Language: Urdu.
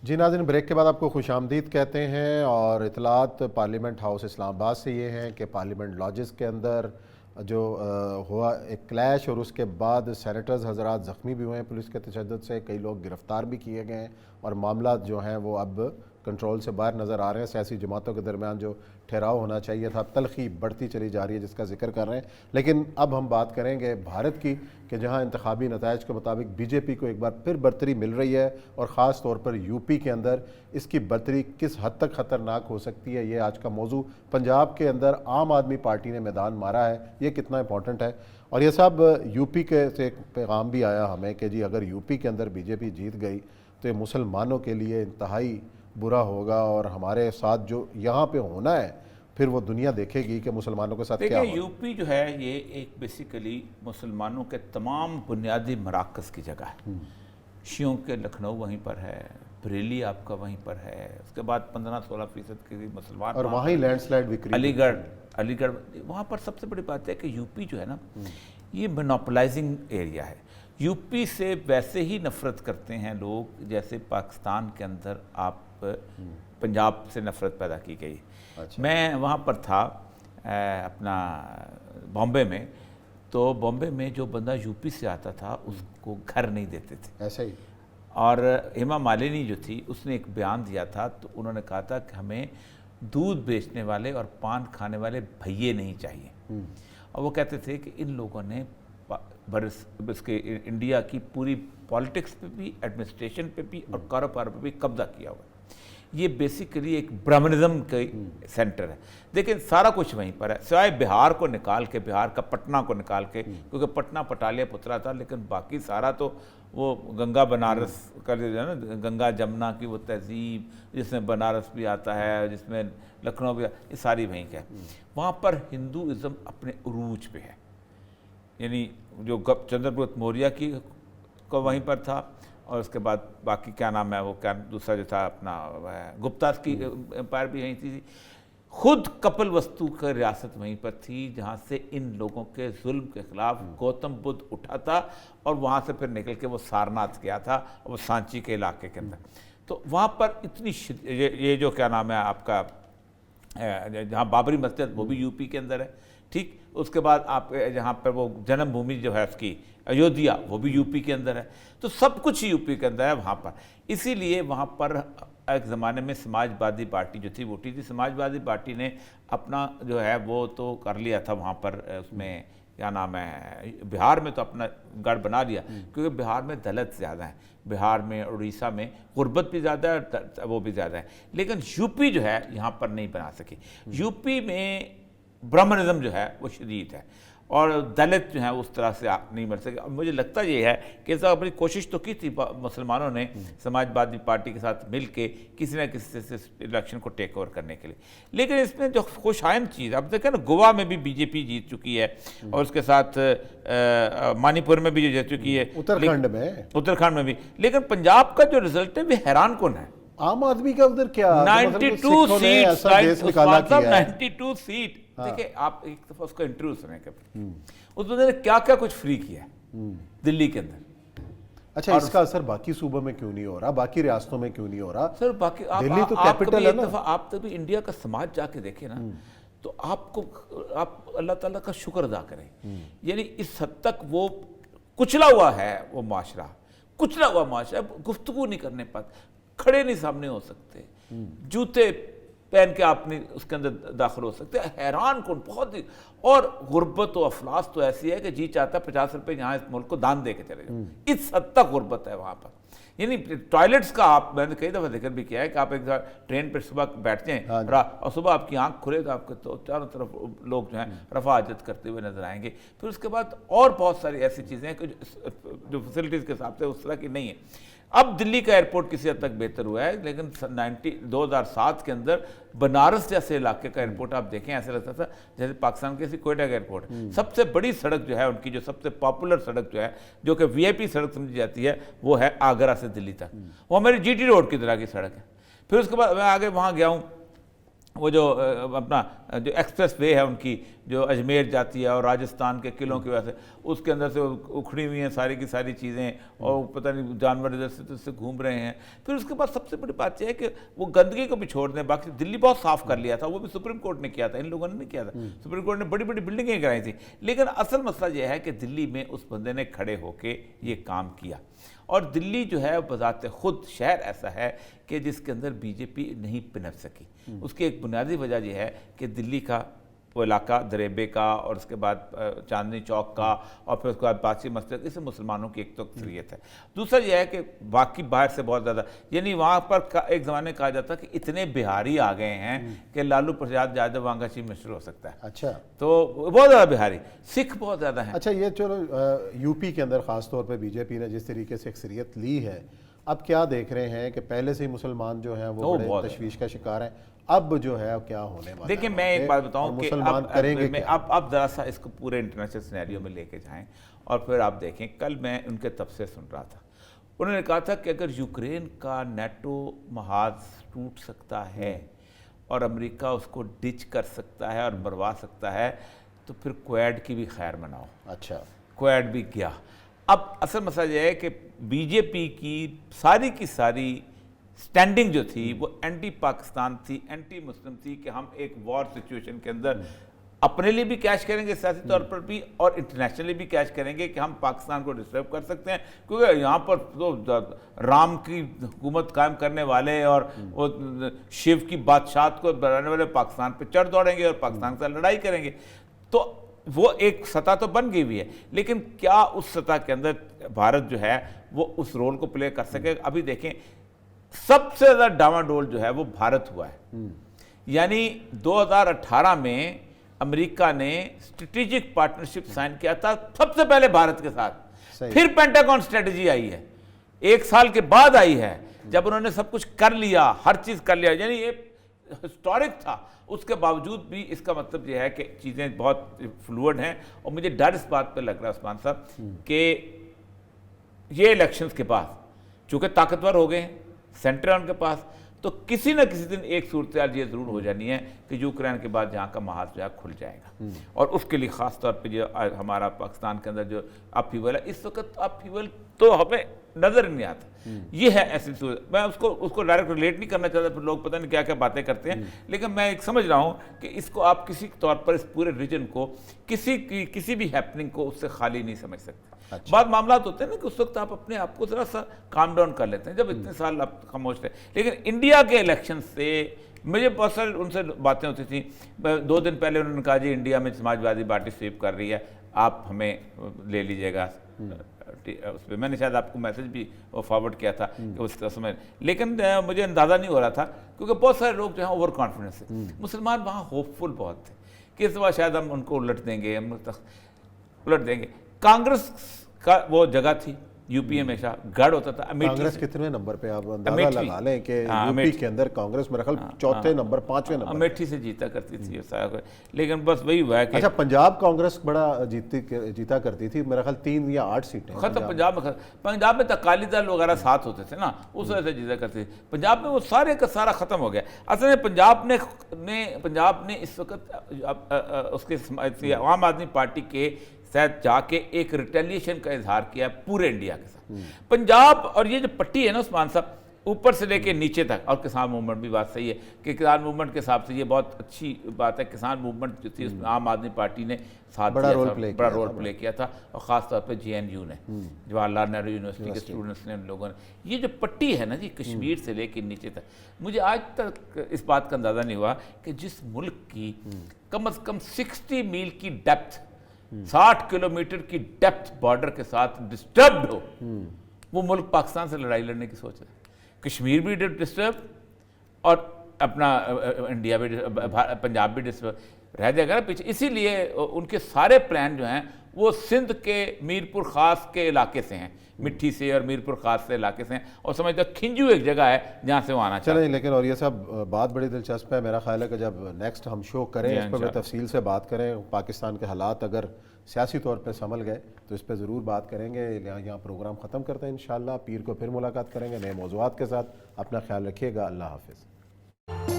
جی ناظرین، بریک کے بعد آپ کو خوش آمدید کہتے ہیں، اور اطلاعات پارلیمنٹ ہاؤس اسلام آباد سے یہ ہیں کہ پارلیمنٹ لاجز کے اندر جو ہوا ایک کلیش، اور اس کے بعد سینیٹرز حضرات زخمی بھی ہوئے ہیں پولیس کے تشدد سے، کئی لوگ گرفتار بھی کیے گئے ہیں، اور معاملات جو ہیں وہ اب کنٹرول سے باہر نظر آ رہے ہیں۔ سیاسی جماعتوں کے درمیان جو ٹھہراؤ ہونا چاہیے تھا، تلخی بڑھتی چلی جا رہی ہے، جس کا ذکر کر رہے ہیں۔ لیکن اب ہم بات کریں گے بھارت کی، کہ جہاں انتخابی نتائج کے مطابق بی جے پی کو ایک بار پھر برتری مل رہی ہے، اور خاص طور پر یو پی کے اندر اس کی برتری کس حد تک خطرناک ہو سکتی ہے، یہ آج کا موضوع۔ پنجاب کے اندر عام آدمی پارٹی نے میدان مارا ہے، یہ کتنا امپورٹنٹ ہے؟ اور یہ صاحب، یو پی کے سے ایک پیغام بھی آیا ہمیں کہ جی اگر یو پی کے اندر بی جے پی جیت گئی تو یہ مسلمانوں کے لیے انتہائی برا ہوگا، اور ہمارے ساتھ جو یہاں پہ ہونا ہے پھر وہ دنیا دیکھے گی کہ مسلمانوں کے ساتھ کیا دیکھیں، ہوگا۔ یو پی جو ہے یہ ایک بیسیکلی مسلمانوں کے تمام بنیادی مراکز کی جگہ ہے۔ شیعوں کے لکھنؤ وہیں پر ہے، بریلی آپ کا وہیں پر ہے، اس کے بعد 15-16% کے مسلمان، اور وہاں ہی لینڈ سلائڈ وکری، علی گڑھ وہاں پر سب سے بڑی بات ہے کہ یو پی جو ہے نا، یہ مونوپلائزنگ ایریا ہے۔ یو پی سے ویسے ہی نفرت کرتے ہیں لوگ جیسے پاکستان کے اندر آپ پنجاب سے نفرت پیدا کی گئی۔ میں وہاں پر تھا اپنا بامبے میں، تو بامبے میں جو بندہ یو پی سے آتا تھا اس کو گھر نہیں دیتے تھے ایسا ہی۔ اور ہیما مالنی جو تھی اس نے ایک بیان دیا تھا، تو انہوں نے کہا تھا کہ ہمیں دودھ بیچنے والے اور پان کھانے والے بھئیے نہیں چاہیے، اور وہ کہتے تھے کہ ان لوگوں نے اس کے انڈیا کی پوری پالیٹکس پہ بھی، ایڈمنسٹریشن پہ بھی اور کاروبار پہ بھی قبضہ کیا ہوا ہے۔ یہ بیسیکلی ایک برہمنزم کا سینٹر ہے۔ دیکھیں سارا کچھ وہیں پر ہے، سوائے بہار کو نکال کے، بہار کا پٹنہ کو نکال کے، کیونکہ پٹنہ پٹالیہ پترا تھا، لیکن باقی سارا تو وہ گنگا بنارس کا جو ہے نا، گنگا جمنا کی وہ تہذیب جس میں بنارس بھی آتا ہے، جس میں لکھنؤ بھی، یہ ساری وہیں کا ہے۔ وہاں پر ہندوازم اپنے عروج پہ ہے، یعنی جو چندر گپت موریہ کی کو وہیں پر تھا، اور اس کے بعد باقی کیا نام ہے وہ، کیا دوسرا جو تھا اپنا گپتاس کی امپائر بھی وہیں تھی۔ خود کپل وستو کا ریاست وہیں پر تھی، جہاں سے ان لوگوں کے ظلم کے خلاف گوتم بدھ اٹھا تھا، اور وہاں سے پھر نکل کے وہ سارناتھ گیا تھا، وہ سانچی کے علاقے کے اندر۔ تو وہاں پر اتنی یہ جو کیا نام ہے آپ کا، جہاں بابری مسجد وہ بھی یو پی کے اندر ہے، ٹھیک۔ اس کے بعد آپ جہاں پر وہ جنم بھومی جو ہے اس کی ایودھیا، وہ بھی یو پی کے اندر ہے۔ تو سب کچھ یو پی کے اندر ہے وہاں پر، اسی لیے وہاں پر ایک زمانے میں سماج وادی پارٹی جو تھی وہ اٹھی تھی۔ سماج وادی پارٹی نے اپنا جو ہے وہ تو کر لیا تھا وہاں پر، اس میں کیا نام ہے، بہار میں تو اپنا گڑھ بنا لیا، کیونکہ بہار میں دلت زیادہ ہیں، بہار میں، اڑیسہ میں غربت بھی زیادہ ہے، وہ بھی زیادہ ہے، لیکن یو پی جو ہے یہاں پر نہیں بنا سکی۔ یو پی میں برہمنزم جو ہے وہ شدید ہے، اور دلت جو ہیں اس طرح سے نہیں مل سکے۔ مجھے لگتا یہ ہے کہ صاحب اپنی کوشش تو کی تھی مسلمانوں نے سماج وادی پارٹی کے ساتھ مل کے کسی نہ کسی سے الیکشن کو ٹیک اوور کرنے کے لیے، لیکن اس میں جو خوش آئند چیز، اب دیکھیں نا، گوا میں بھی بی جے پی جیت چکی ہے، اور اس کے ساتھ منی پور میں بھی جو جیت چکی ہے، اتراکھنڈ میں بھی، لیکن پنجاب کا جو رزلٹ ہے وہ حیران کن ہے۔ عام آدمی کا ادھر کیا 92 سیٹ، 92 سیٹ۔ ہاں۔ دیکھیں آپ ایک دفعہ اس کا انٹرویو سنیں کہ اس بندے نے کیا کیا کچھ فری کیا ہے دلی کے اندر۔ اچھا، اس کا اثر باقی صوبوں میں کیوں نہیں ہو رہا، باقی ریاستوں میں کیوں نہیں ہو رہا؟ سر باقی دلی تو آپ کیپٹل ہے نا۔ آپ کبھی انڈیا کا سماج جا کے دیکھیں نا، تو آپ اللہ تعالیٰ کا شکر ادا کریں، یعنی اس حد تک وہ کچلا ہوا ہے، وہ معاشرہ کچلا ہوا معاشرہ، گفتگو نہیں کرنے پاتے، کھڑے نہیں سامنے ہو سکتے، جوتے پہن کے آپ نہیں اس کے اندر داخل ہو سکتے، حیران کن بہت ہی۔ اور غربت و افلاس تو ایسی ہے کہ جی چاہتا ہے 50 روپے یہاں اس ملک کو دان دے کے چلے جاؤ، اس حد تک غربت ہے وہاں پر۔ یعنی ٹوائلٹس کا میں نے کئی دفعہ ذکر بھی کیا ہے کہ آپ ایک ٹرین پہ صبح بیٹھتے ہیں اور صبح آپ کی آنکھ کھلے تو آپ کے چاروں طرف لوگ جو ہیں رفع حاجت کرتے ہوئے نظر آئیں گے۔ پھر اس کے بعد اور بہت ساری ایسی چیزیں ہیں کہ جو فیسلٹیز کے حساب سے اس طرح کی نہیں ہیں۔ اب دلی کا ایئرپورٹ کسی حد تک بہتر ہوا ہے، لیکن 2007 کے اندر بنارس جیسے علاقے کا ایئرپورٹ آپ دیکھیں، ایسے لگتا تھا جیسے پاکستان کے کوئٹہ کا ایئرپورٹ۔ سب سے بڑی سڑک جو ہے ان کی، جو سب سے پاپولر سڑک جو ہے، جو کہ وی آئی پی سڑک سمجھی جاتی ہے، وہ ہے آگرہ سے دلی تک، وہ ہماری جی ٹی روڈ کی طرح کی سڑک ہے۔ پھر اس کے بعد میں آگے وہاں گیا ہوں، وہ جو اپنا جو ایکسپریس وے ہے ان کی جو اجمیر جاتی ہے اور راجستھان کے قلعوں کی وجہ سے اس کے اندر سے اکھڑی ہوئی ہیں ساری کی ساری چیزیں اور پتہ نہیں جانور ادھر سے گھوم رہے ہیں. پھر اس کے بعد سب سے بڑی بات یہ ہے کہ وہ گندگی کو بھی چھوڑ دیں. باقی دلی بہت صاف کر لیا تھا, وہ بھی سپریم کورٹ نے کیا تھا, ان لوگوں نے نہیں کیا تھا. سپریم کورٹ نے بڑی بڑی بلڈنگیں کرائی تھیں. لیکن اصل مسئلہ یہ ہے کہ دلی میں اس بندے نے کھڑے ہو کے یہ کام کیا. اور دلی جو ہے بذات خود شہر ایسا ہے کہ جس کے اندر بی جے پی نہیں پنپ سکی. اس کی ایک بنیادی وجہ یہ ہے کہ دلی کا وہ علاقہ دریبے کا اور اس کے بعد چاندنی چوک کا اور پھر اس کے بعد باسی مسجد, اس سے مسلمانوں کی ایک تو اکثریت ہے. دوسرا یہ ہے کہ باقی باہر سے بہت زیادہ, یعنی وہاں پر ایک زمانے کہا جاتا کہ اتنے بہاری آ گئے ہیں کہ لالو پرساد یادو وہاں کا چیف منسٹر ہو سکتا ہے. اچھا, تو بہت زیادہ بہاری, سکھ بہت زیادہ ہیں. اچھا یہ چلو یو پی کے اندر خاص طور پہ بی جے پی نے جس طریقے سے اکثریت لی ہے, اب کیا دیکھ رہے ہیں کہ پہلے سے ہی مسلمان جو ہیں وہ بڑے تشویش کا شکار ہیں, اب جو ہے کیا ہونے والا ہے؟ دیکھیں میں ایک بات بتاؤں کہ مسلمان کریں گے کیا؟ اب ذرا سا اس کو پورے انٹرنیشنل سینیریو میں لے کے جائیں اور پھر آپ دیکھیں. کل میں ان کے تبصرے سن رہا تھا, انہوں نے کہا تھا کہ اگر یوکرین کا نیٹو محاذ ٹوٹ سکتا ہے اور امریکہ اس کو ڈچ کر سکتا ہے اور مروا سکتا ہے تو پھر کویڈ کی بھی خیر مناؤ. اچھا, کویڈ بھی گیا. اب اصل مسئلہ یہ ہے کہ بی جے پی کی ساری سٹینڈنگ جو تھی وہ اینٹی پاکستان تھی, اینٹی مسلم تھی, کہ ہم ایک وار سچویشن کے اندر اپنے لیے بھی کیش کریں گے سیاسی طور پر بھی اور انٹرنیشنلی بھی کیش کریں گے کہ ہم پاکستان کو ڈسٹرب کر سکتے ہیں, کیونکہ یہاں پر تو رام کی حکومت قائم کرنے والے اور وہ شیو کی بادشاہت کو بڑھانے والے پاکستان پہ چڑھ دوڑیں گے اور پاکستان سے لڑائی کریں گے. تو وہ ایک سطح تو بن گئی ہوئی ہے, لیکن کیا اس سطح کے اندر بھارت جو ہے وہ اس رول کو پلے کر سکے؟ ابھی دیکھیں سب سے زیادہ ڈاواڈول جو ہے وہ بھارت ہوا ہے. یعنی 2018 میں امریکہ نے اسٹریٹجک پارٹنرشپ سائن کیا تھا سب سے پہلے بھارت کے ساتھ, پھر پینٹاگون اسٹریٹجی آئی ہے, 1 سال کے بعد آئی ہے, جب انہوں نے سب کچھ کر لیا, ہر چیز کر لیا, یعنی یہ ہسٹورک تھا. اس کے باوجود بھی اس کا مطلب یہ ہے کہ چیزیں بہت فلوئڈ ہیں. اور مجھے ڈر اس بات پہ لگ رہا ہے عثمان صاحب کہ یہ الیکشنز کے بعد چونکہ طاقتور ہو گئے ہیں, سینٹر ہے ان کے پاس, تو کسی نہ کسی دن ایک صورتحال یہ ضرور ہو جانی ہے کہ یوکرین کے بعد جہاں کا محاذ جو ہے کھل جائے گا. اور اس کے لیے خاص طور پہ جو ہمارا پاکستان کے اندر جو اپہیول ہے, اس وقت اپہیول تو ہمیں نظر نہیں آتا. یہ ہے ایسی صورت, میں اس کو ڈائریکٹ ریلیٹ نہیں کرنا چاہتا, پھر لوگ پتہ نہیں کیا کیا باتیں کرتے ہیں, لیکن میں ایک سمجھ رہا ہوں کہ اس کو آپ کسی طور پر اس پورے ریجن کو کسی بھی ہیپننگ کو اس سے خالی نہیں سمجھ سکتے. بعض معاملات ہوتے ہیں نا کہ اس وقت آپ اپنے آپ کو ذرا سا کام ڈاؤن کر لیتے ہیں جب اتنے سال آپ خاموش تھے. لیکن انڈیا کے الیکشن سے مجھے بہت سارے ان سے باتیں ہوتی تھیں. 2 دن پہلے انہوں نے کہا جی انڈیا میں سماجوادی پارٹی سویپ کر رہی ہے, آپ ہمیں لے لیجئے گا اس پہ. میں نے شاید آپ کو میسج بھی فارورڈ کیا تھا کہ اس کا سمجھ, لیکن مجھے اندازہ نہیں ہو رہا تھا کیونکہ بہت سارے لوگ جو ہیں اوور کانفیڈنس تھے. مسلمان وہاں ہوپ فل بہت تھے کہ اس بار شاید ہم ان کو الٹ دیں گے, الٹ دیں گے. کانگریس کا وہ جگہ تھی, یو پی ہمیشہ گڑھ ہوتا تھا. کانگریس کتنے نمبر پہ آپ اندازہ لگا لیں کہ یو پی کے اندر کانگریس میرا خیال 4تھے نمبر 5ویں نمبر امیٹھی سے جیتا کرتی تھی, لیکن بس وہی ہوا ہے کہ اچھا پنجاب کانگریس بڑا جیتا کرتی تھی میرا خیال 3 یا 8 سیٹیں ختم. پنجاب میں اقالی دل وغیرہ ساتھ ہوتے تھے نا, اس وجہ سے جیتا کرتی تھی. پنجاب میں وہ سارے کا سارا ختم ہو گیا. اصل میں پنجاب نے اس وقت اس کے عام آدمی پارٹی کے ساتھ جا کے ایک ریٹیلیشن کا اظہار کیا پورے انڈیا کے ساتھ. پنجاب اور یہ جو پٹی ہے نا عثمان صاحب, اوپر سے لے کے نیچے تک, اور کسان موومنٹ بھی بات صحیح ہے کہ کسان موومنٹ کے حساب سے یہ بہت اچھی بات ہے. کسان موومنٹ جو تھی اس میں عام آدمی پارٹی نے ساتھ بڑا رول پلے کیا تھا, اور خاص طور پہ JNU نے, جواہر لال نہرو یونیورسٹی کے اسٹوڈنٹس نے, ان لوگوں نے. یہ جو پٹی ہے نا جی کشمیر سے لے کے نیچے تک, مجھے آج تک اس بات کا اندازہ نہیں ہوا کہ جس ملک کی کم از کم 60 میل کی ڈیپتھ, 60 کلومیٹر کی ڈیپتھ بارڈر کے ساتھ ڈسٹربڈ ہو, وہ ملک پاکستان سے لڑائی لڑنے کی سوچ رہا ہے. کشمیر بھی ڈسٹرب اور اپنا انڈیا بھی, پنجاب بھی ڈسٹرب رہ جائے گا نا پیچھے. اسی لیے ان کے سارے پلان جو ہیں وہ سندھ کے میرپور خاص کے علاقے سے ہیں, مٹھی سے اور میرپور خاص سے علاقے سے ہیں, اور سمجھتا کھنجو ایک جگہ ہے جہاں سے وہ آنا چاہتے ہیں. چلیں لیکن اور یہ سب بات بڑی دلچسپ ہے. میرا خیال ہے کہ جب نیکسٹ ہم شو کریں اس پر تفصیل سے بات کریں, پاکستان کے حالات اگر سیاسی طور پہ سنبھل گئے تو اس پہ ضرور بات کریں گے. یہاں پروگرام ختم کرتے ہیں انشاءاللہ. پیر کو پھر ملاقات کریں گے نئے موضوعات کے ساتھ. اپنا خیال رکھیے گا. اللہ حافظ.